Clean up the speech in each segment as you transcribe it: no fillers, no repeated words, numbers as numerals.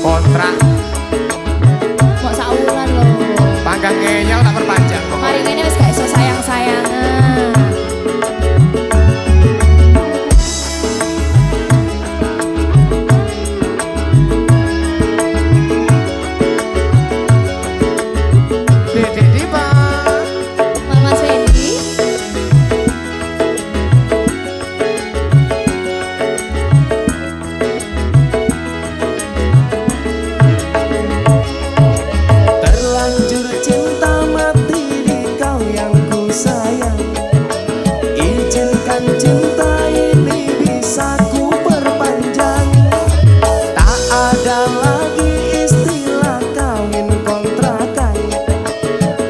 kontrak Mau saulan lho. panggang ngeyel tak perpanjang. Mari ngene wis gak iso sayang-sayangan. Dedek Dipa. Mama Wendy. Terlanjur cinta mati di kau yang ku sayang. Izinkan cinta ini bisa ku perpanjang. Tak ada lagi istilah kawin kontrakan.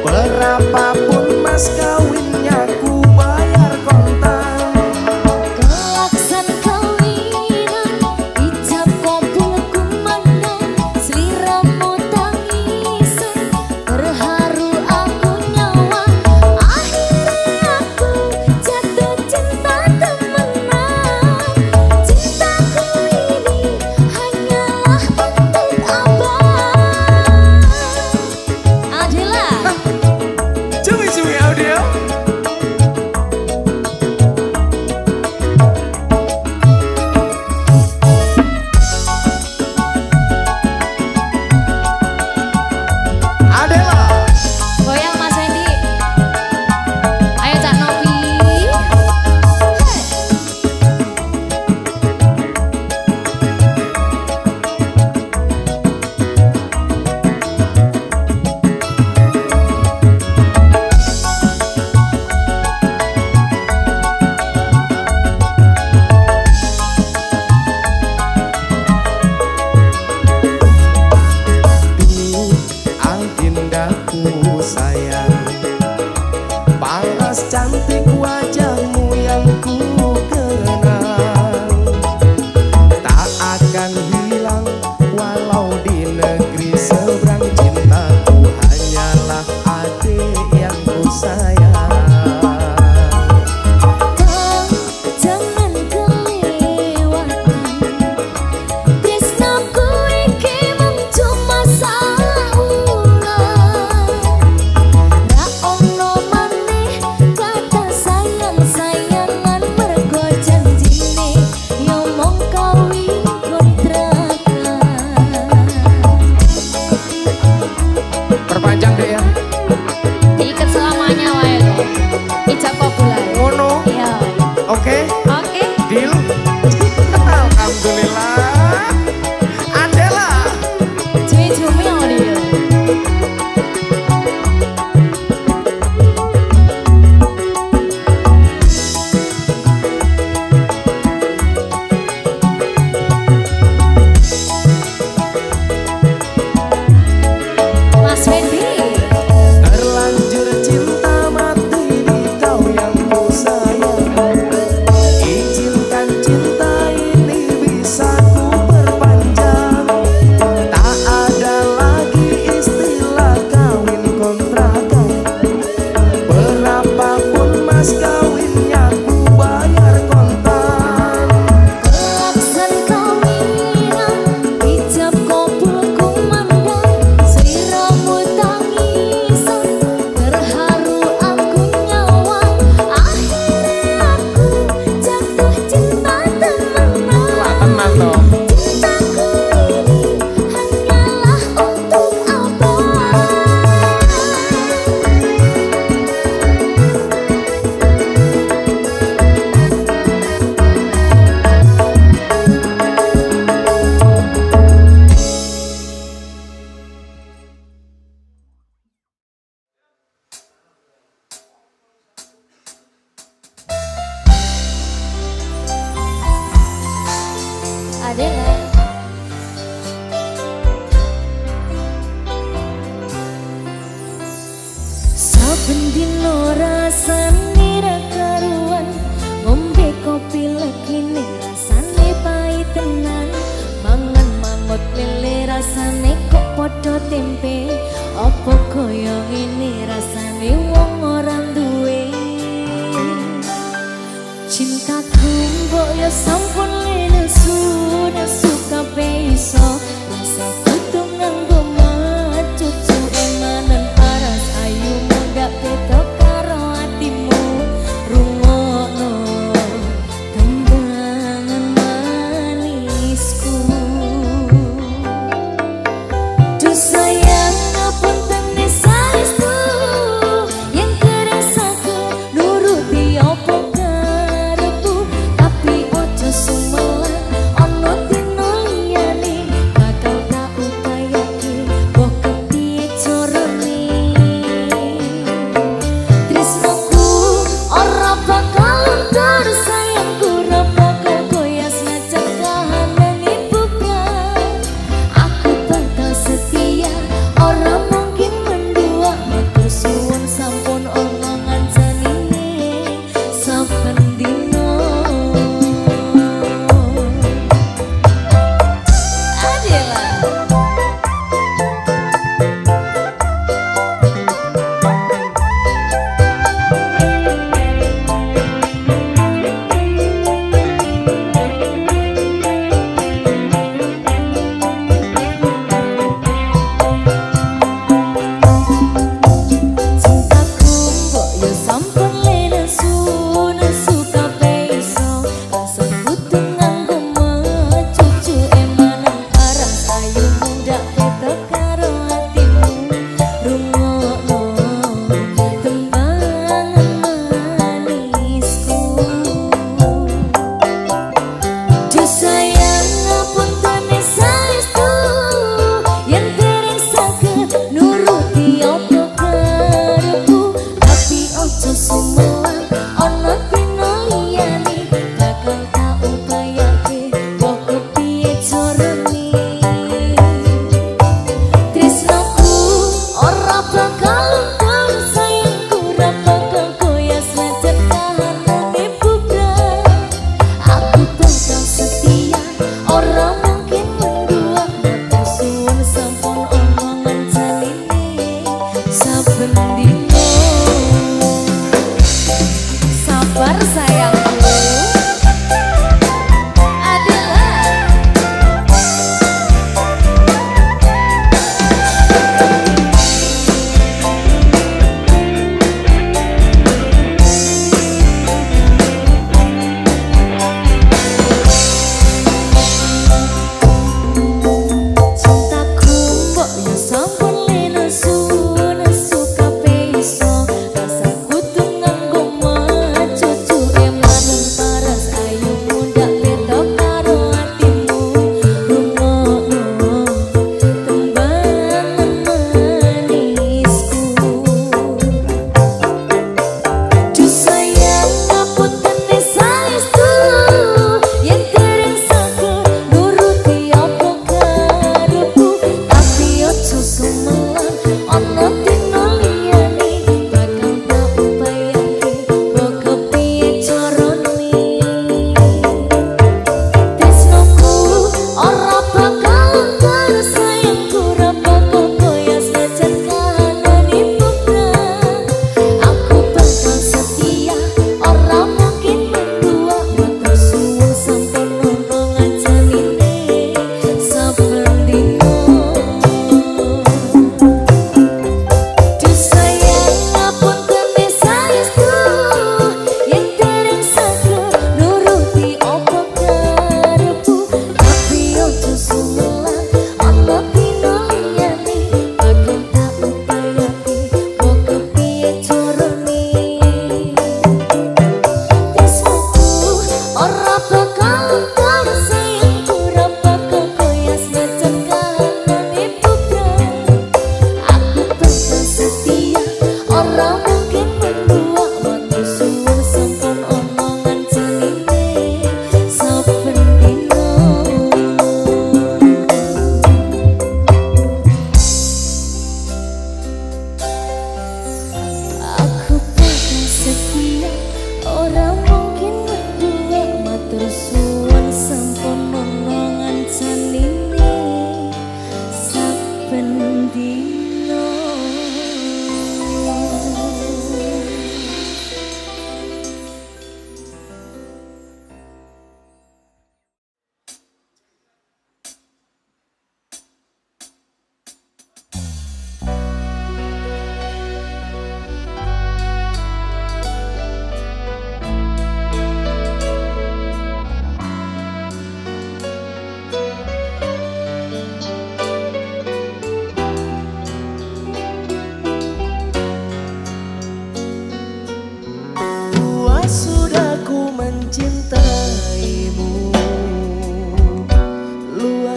Berapapun mas kawinnya ku bayar kontan. Kelaksan kawinan, ijab kabul kumandang, sliramu tangisan, terharu aku nyawa. Akhirnya aku jatuh cinta temenan. Cintaku ini hanyalah untuk abang. Angela. Cumi-cumi audio. Adela. Goyang Mas Wendy. Ayo Cak Novi. Agendahku sayang, paras cantik wajahmu yang ku kenang. Tak akan hilang walau di negeri seberang. Cintaku hanyalah adik yang ku sayang. Jangan kelewatan, tresnaku iki mung cuma saulan. Ra ono maneh kata sayang-sayangan, mergo janjine yo mung kawin kontrak.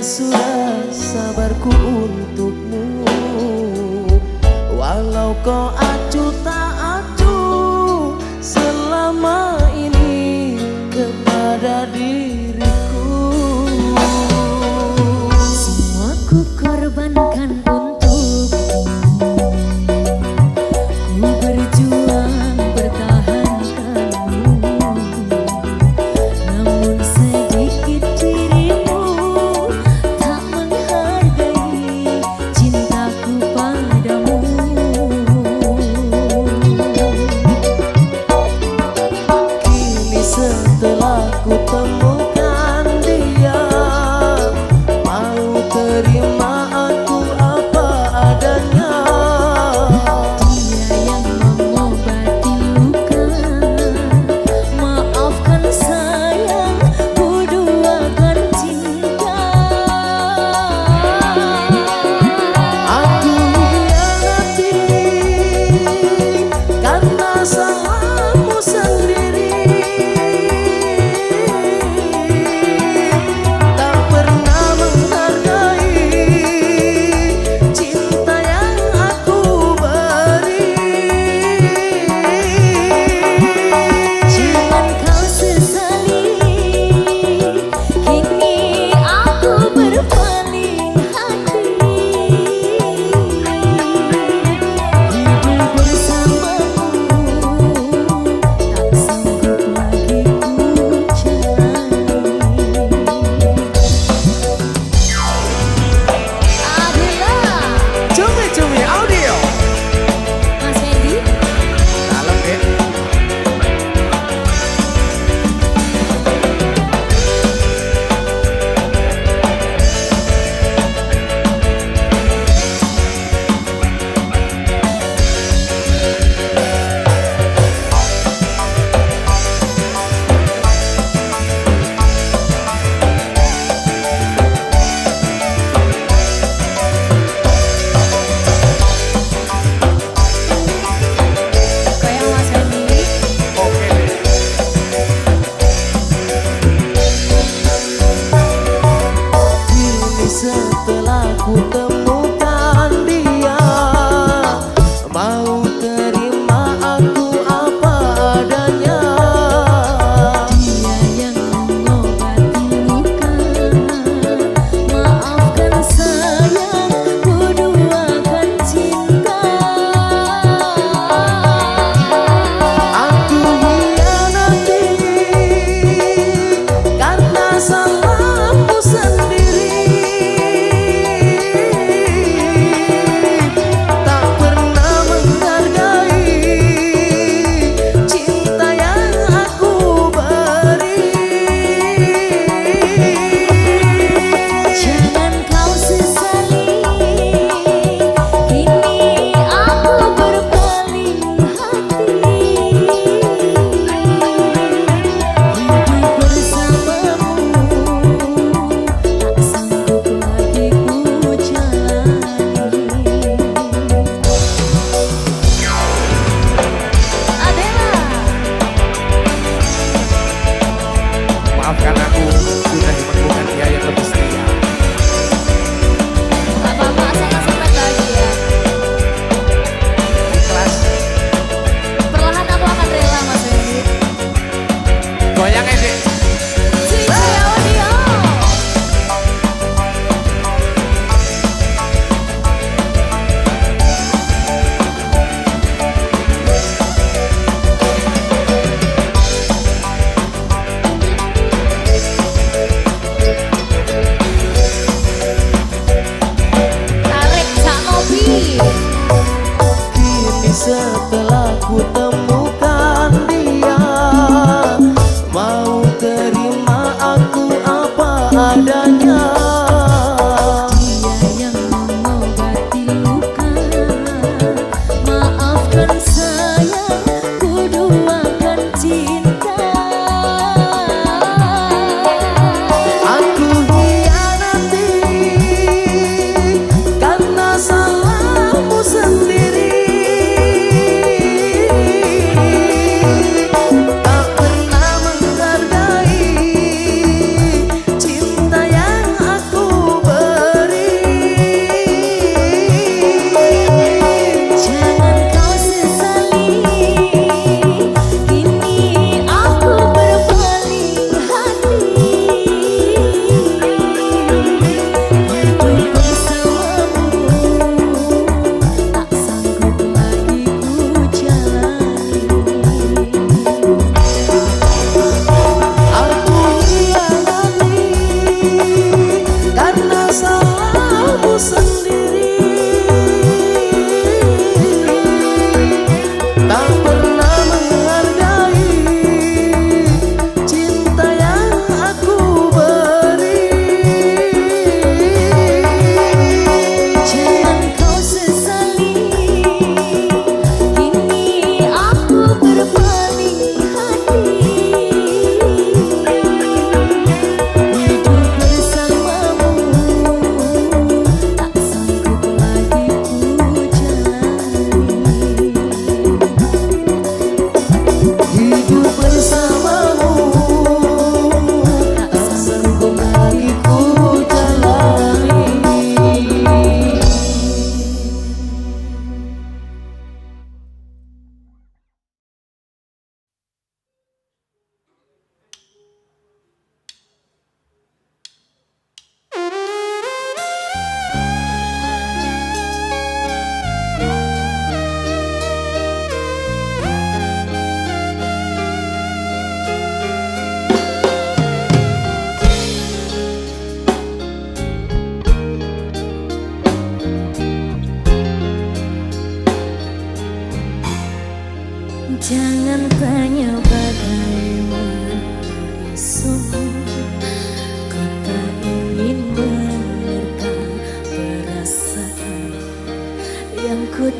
sudah sabarku untukmu. Walau kau acuh tak acuh selama ini kepada diriku. Semua ku korbankan untuk ku berjuang bertahankanmu. Namun sedikit dirimu tak menghargai cintaku padamu.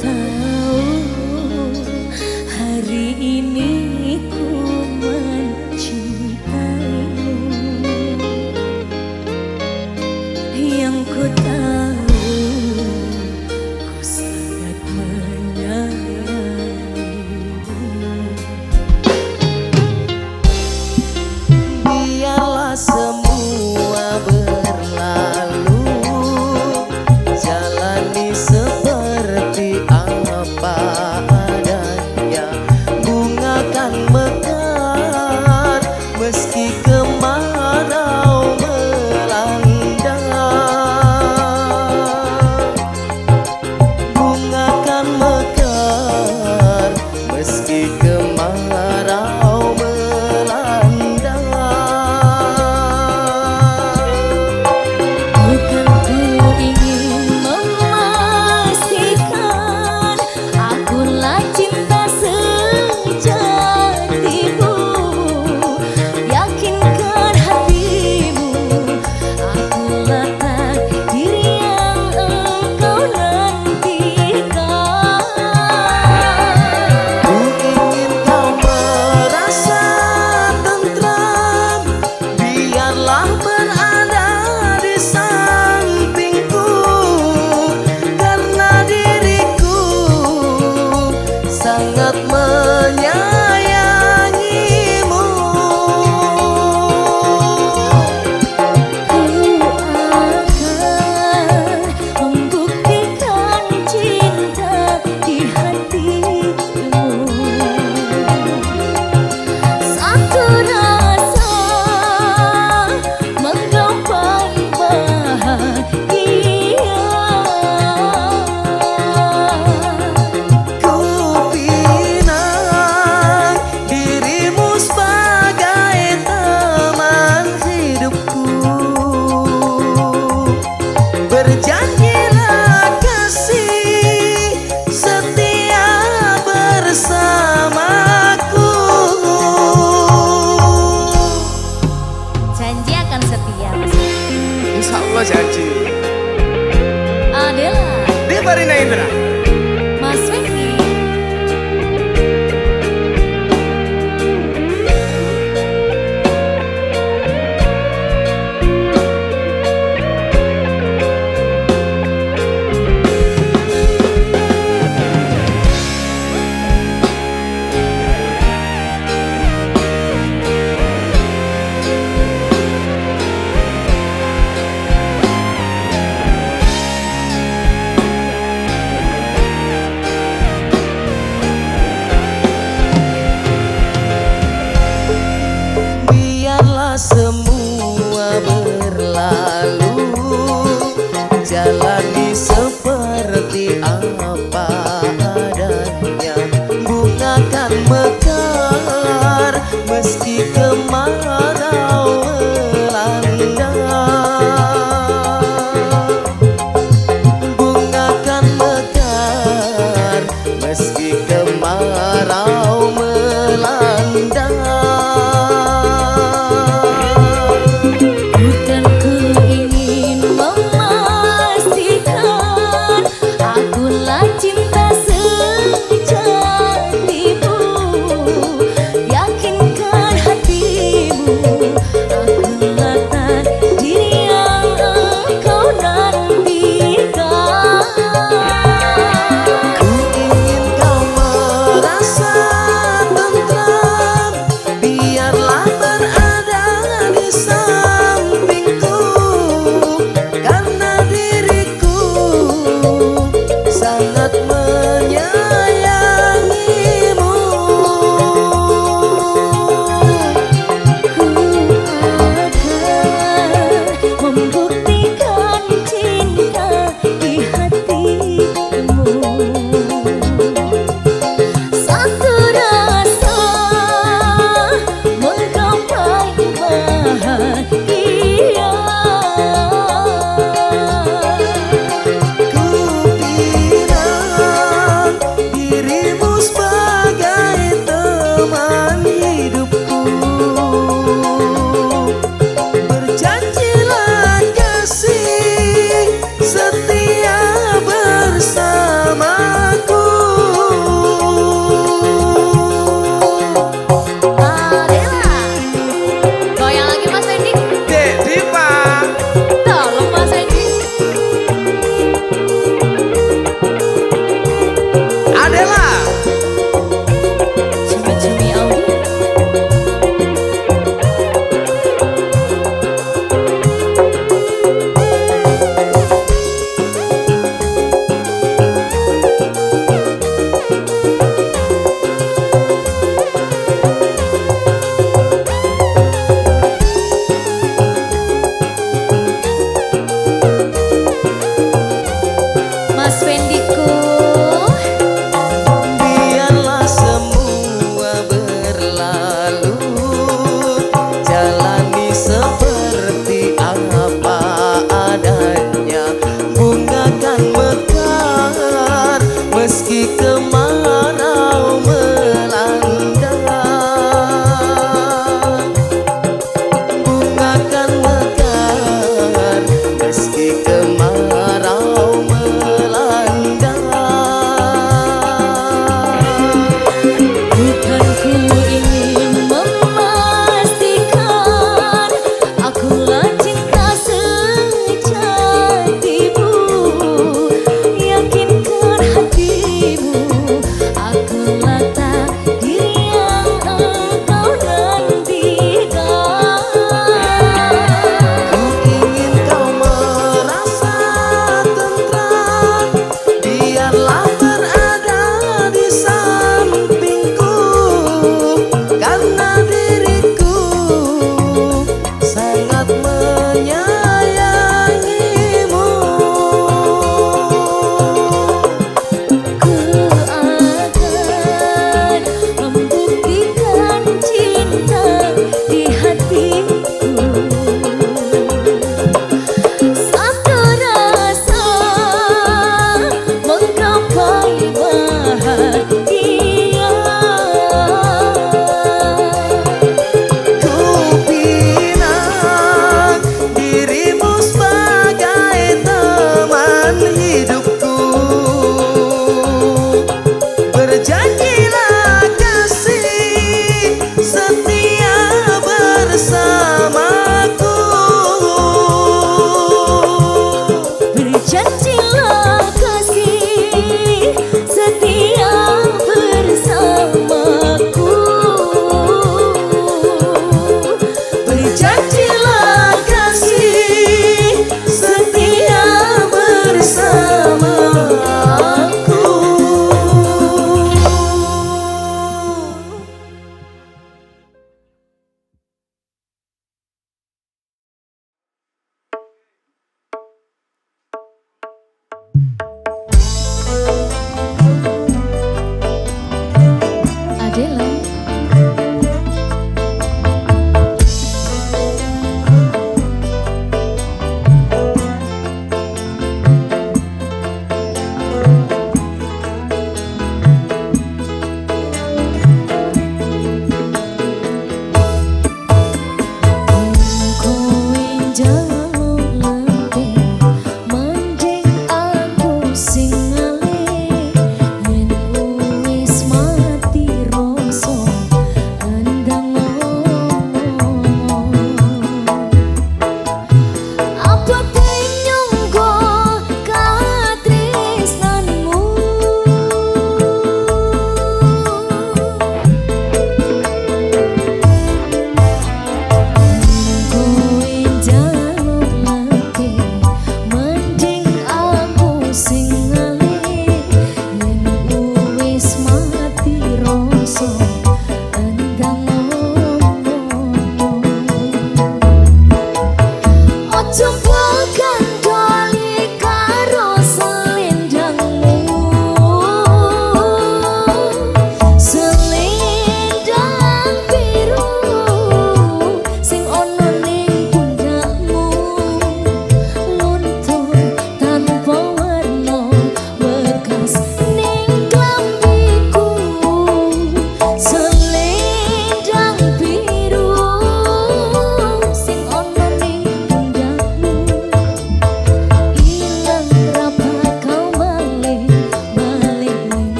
tahu hari ini ku mencintaimu. Yang ku tahu ku sangat menyayangimu. Biarlah semua berlalu, jalani seperti apa adanya. Bunga kan mekar meski kemarau melanda. Bunga kan mekar meski kemarau melanda. Bukan ku ingin memastikan akulah cinta sejatimu. Yakinkan hatimu, akulah takdir yang engkau nantikan. Ku ingin kau merasa tentram, biarlah berada di sampingku, karena diriku sangat menyayangimu. Ku akan membuktikan cinta di hatimu. Satu rasa menggapai bahagia. Ku pinang dirimu sebagai teman hidupku. Berjanjilah kasih setia bersamaku. Janji akan setia. Insya Allah janji. Adalah Di Farina Indra. Mas Wendy.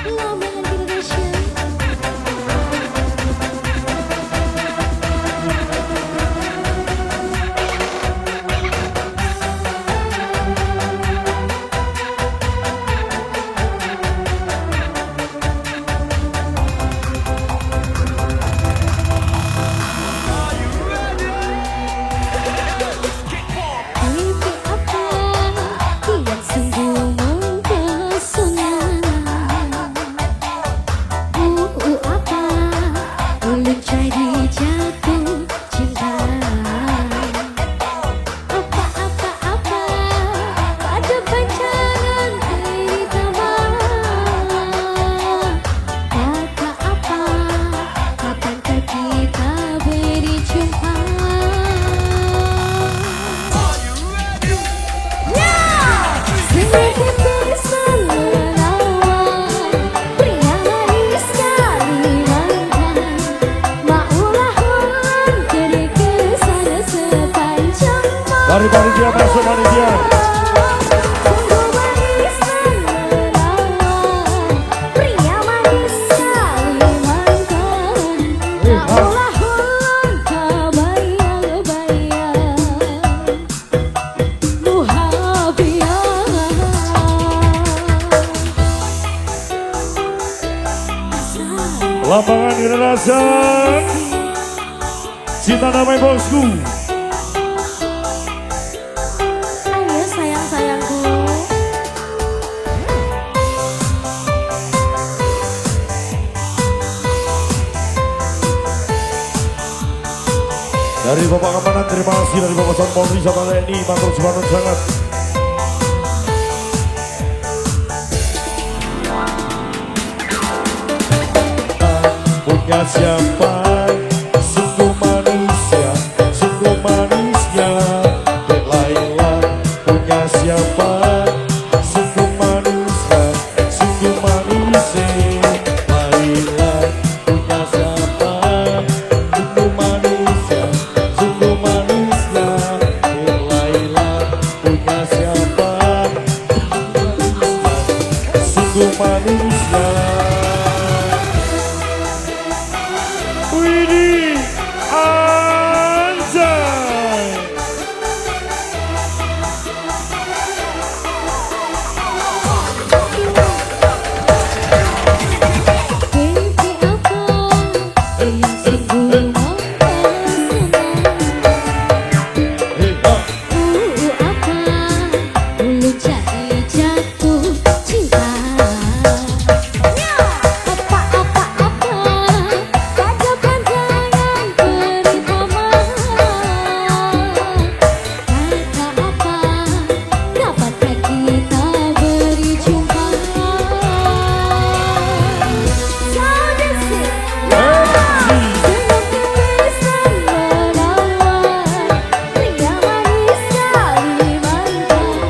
Lama Indonesia. Mimpi apa yang sungguh mempesona? Apa ulun jadi jatuh cinta? Apa pada panjangan pertama? Kata apa kapankah kita berjumpa? Seperti pesan menawan, pria manis Kalimantan. Maulah ulun terkesan sepanjang malam. Dari panitia masuk panitia. Sungguh manis menawan, pria manis Kalimantan. Maulah ulun kebayang-bayang. Lapangan Indonesia. Cinta damai bosku. Ayo sayang-sayangku. Dari Bapak Kamanan terima kasih, dari Bapak San Polri sama TNI matur suwun sangat. Punya siapa? Sungguh manisnya, sungguh manisnya. Dek Laila punya siapa? Sungguh manisnya, sungguh manisnya. Laila punya siapa? Sungguh manisnya, sungguh manisnya. Dek Laila punya siapa? Sungguh manisnya. Widih anjay. Mimpi apa yang sungguh mempesona? Apa ulun jadi jatuh cinta? Apa pada pandangan pertama? Kata apa dapatkah kita berjumpa? Saudesi senyum tulisan menawan, pria manis Kalimantan.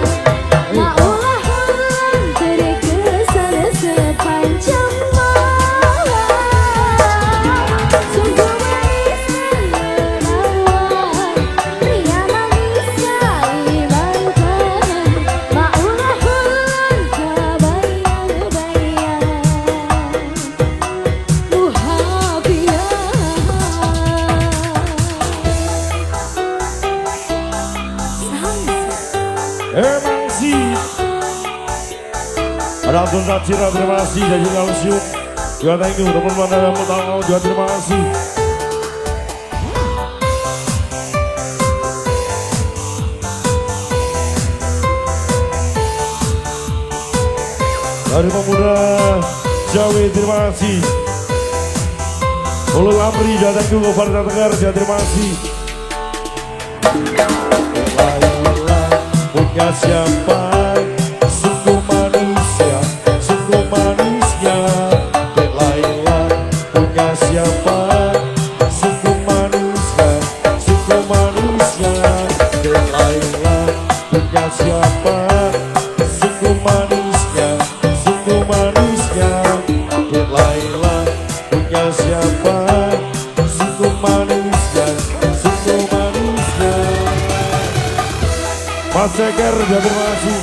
Maulah ulun terkesan sepanjang malam. Sungguh manis menawan, pria manis Kalimantan. Maulah ulun kebayang-bayang. Emang sih. Ada Abdul Satira, terima kasih. Dan juga Lusium juga thank you. Teman-teman yang mau tahu juga terima kasih. Dari pemuda Jawi terima kasih. Ulul Amri juga thank you. Farida Tegar juga terima kasih. Laila punya siapa? Sungguh manisnya, sungguh manisnya. Dek Laila punya siapa? Sungguh manisnya, sungguh manisnya. Dek Laila punya siapa? Sungguh manisnya, sungguh manisnya. Dek Laila punya siapa? Sungguh manisnya, sungguh manisnya. Mas Ceker, terima kasih.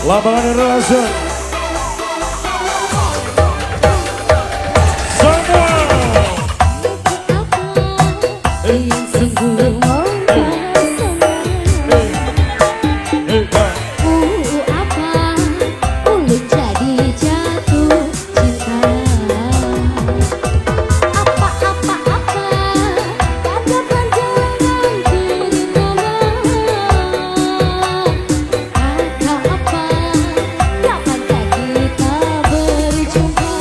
Lapangan relasi. Semua. Yang sungguh mau apa boleh jadi jatuh cinta. Apa kata panjangan purnama. Kata apa kapankah kita berjumpa.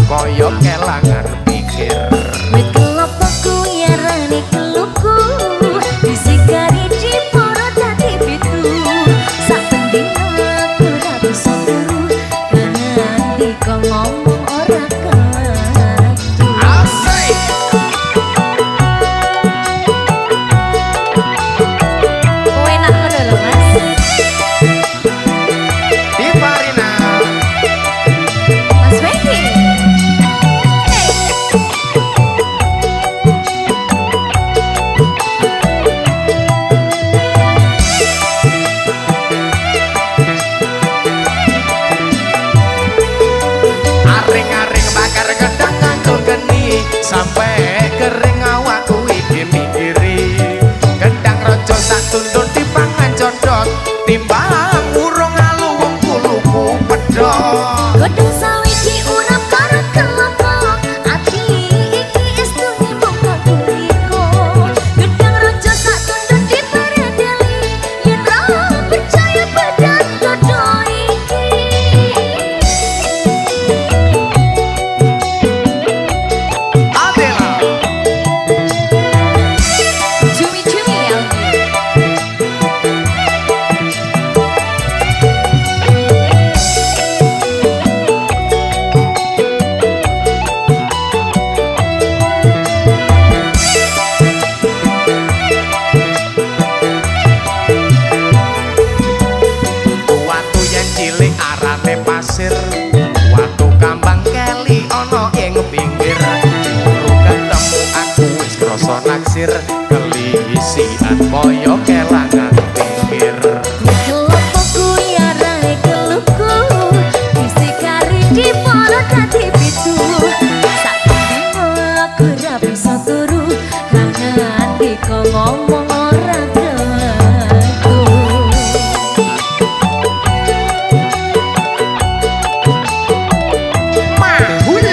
koyo kelangan pikir. Wit kelapa kuyarane keluku disikari diporo dadi pitu sak pendino aku ra bisa turu nganti kok ngomong ora ketu Asik kowe enak ngono lho Mas di Farina. Mas Wendy Aring-aring bakar gedang nganggo geni sampai kering awakku iki mikiri. Gedang raja sak tundun dipangan condot timbang urung alu wong kuluku pedhot. godhong sawi diurap karo kelapa ati iki estune mung kanggo gedang raja sak tundun diperedeli yen ra percaya badan dodo iki Adela cumi-cumi ya watu yen cilik arane pasir, watu kambang keli ana ing pinggir. Guru ketemu aku wis krasa naksir, kelisian kaya kelangan pinggir. kelapa kuyarane keluku disikari diporo dadi pitu sak dino aku ra bisa turu nganti kok ngomong ora ketu Mahul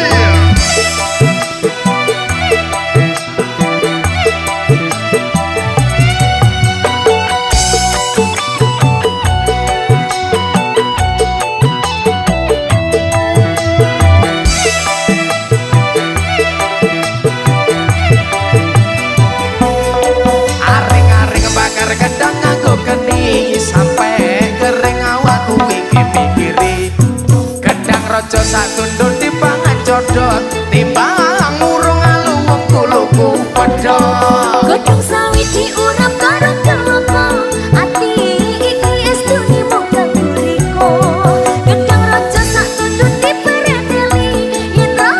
aring-aring bakar gedang nganggo geni sampai kering awakku iki mikiri. Gedang raja sak tundun dipangan codot timbang urung alu wong kuluku pedhot. godhong sawi diurap karo kelapa ati iki estune mung kanggo riko gedang raja sak tundun diperedeli yen ra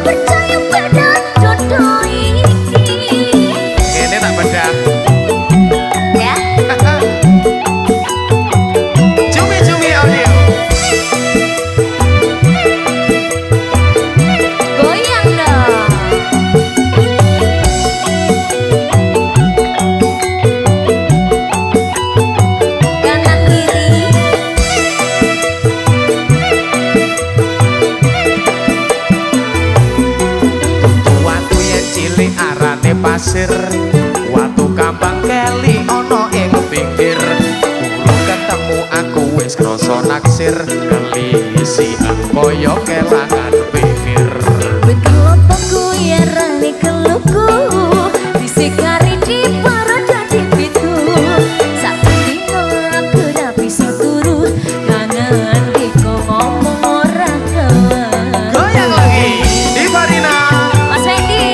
percaya badan dodo iki Ini tak bedak. ya Cumi-cumi audio. goyang dong kanan kiri Watu yen cilik arane pasir, watu kambang keli ana ing pinggir. Guru ketemu aku wis krasa naksir, kelisian kaya kelangan pikir. wit kelapa kuyarane keluku disikari diporo dadi pitu sak dino aku ra bisa turu nganti kok ngomong ora ketu Goyang lagi di Farina. Mas Wendy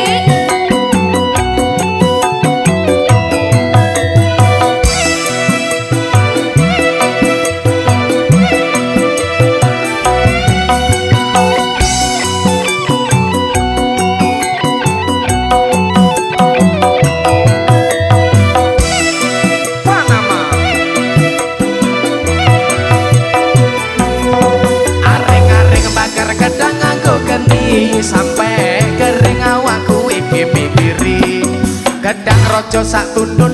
Panama. Aring-aring bakar gedang nganggo geni sampai kering awakku iki mikiri. Gedang raja sak tundun